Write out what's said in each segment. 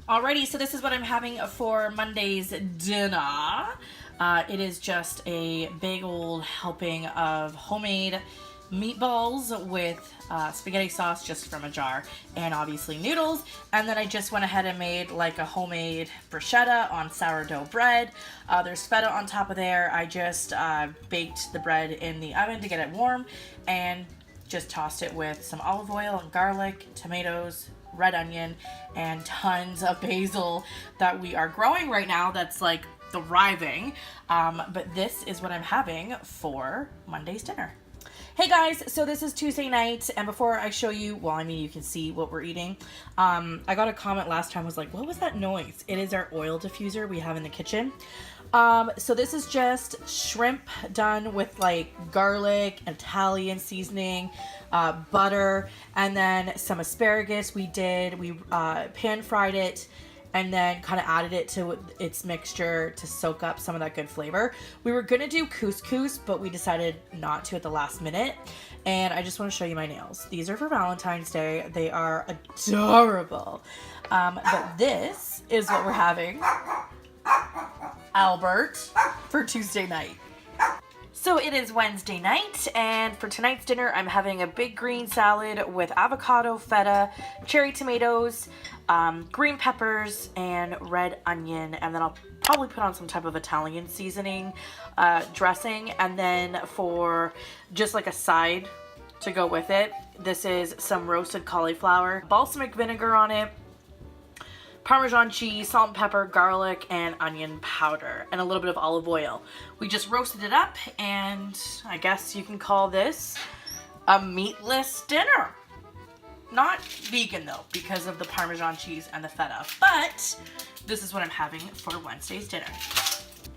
Alrighty, so this is what I'm having for Monday's dinner. It is just a big old helping of homemade meatballs with spaghetti sauce just from a jar, and obviously noodles. And then I just went ahead and made like a homemade bruschetta on sourdough bread. There's feta on top of there. I just baked the bread in the oven to get it warm and just tossed it with some olive oil and garlic, tomatoes, red onion, and tons of basil that we are growing right now that's like thriving. But this is what I'm having for Monday's dinner. Hey guys, so this is Tuesday night, and before I show you, well, I mean, you can see what we're eating. I got a comment last time, was like, what was that noise? It is our oil diffuser we have in the kitchen. So this is just shrimp done with like garlic, Italian seasoning, butter, and then some asparagus. We pan fried it and then kind of added it to its mixture to soak up some of that good flavor. We were gonna do couscous, but we decided not to at the last minute. And I just want to show you my nails. These are for Valentine's Day. They are adorable. But this is what we're having, Albert, for Tuesday night. So it is Wednesday night, and for tonight's dinner, I'm having a big green salad with avocado, feta, cherry tomatoes, green peppers, and red onion. And then I'll probably put on some type of Italian seasoning dressing. And then for just like a side to go with it, this is some roasted cauliflower, balsamic vinegar on it, Parmesan cheese, salt and pepper, garlic, and onion powder, and a little bit of olive oil. We just roasted it up, and I guess you can call this a meatless dinner. Not vegan though, because of the Parmesan cheese and the feta, but this is what I'm having for Wednesday's dinner.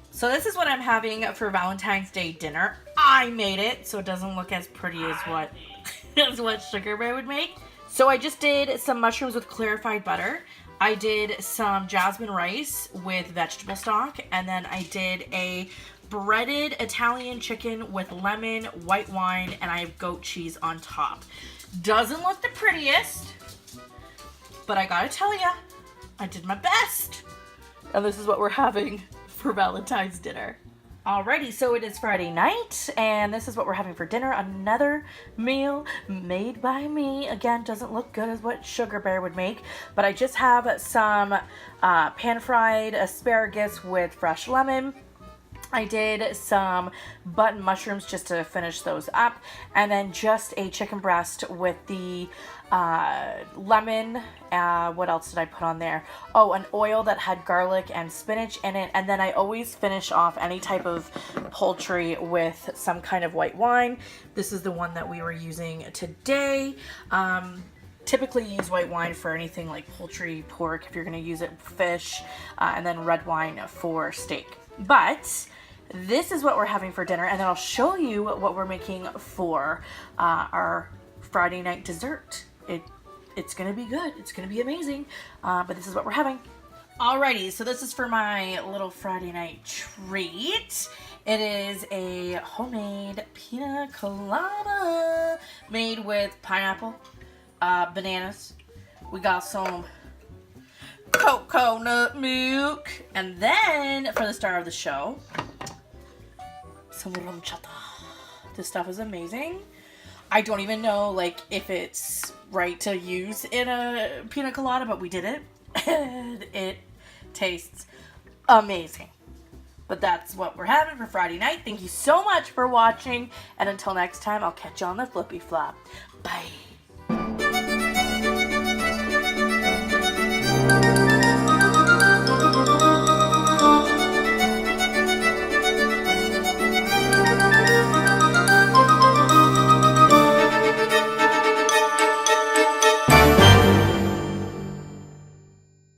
So this is what I'm having for Valentine's Day dinner. I made it, so it doesn't look as pretty as what, as what Sugar Bear would make. So I just did some mushrooms with clarified butter. I did some jasmine rice with vegetable stock, and then I did a breaded Italian chicken with lemon, white wine, and I have goat cheese on top. Doesn't look the prettiest, but I gotta tell ya, I did my best. And this is what we're having for Valentine's dinner. Alrighty, so it is Friday night, and this is what we're having for dinner. Another meal made by me. Again, doesn't look good as what Sugar Bear would make, but I just have some pan-fried asparagus with fresh lemon. I did some button mushrooms just to finish those up, and then just a chicken breast with the lemon. What else did I put on there? Oh, an oil that had garlic and spinach in it, and then I always finish off any type of poultry with some kind of white wine. This is the one that we were using today. Typically use white wine for anything like poultry, pork, if you're going to use it, fish, and then red wine for steak. But this is what we're having for dinner, and then I'll show you what we're making for our Friday night dessert. It's gonna be good. It's gonna be amazing. But this is what we're having. Alrighty, so this is for my little Friday night treat. It is a homemade pina colada made with pineapple, bananas. We got some coconut milk, and then for the star of the show, some ronchata. This stuff is amazing. I don't even know like if it's right to use in a pina colada, but we did it and it tastes amazing. But that's what we're having for Friday night. Thank you so much for watching, and until next time, I'll catch you on the flippy flop. Bye.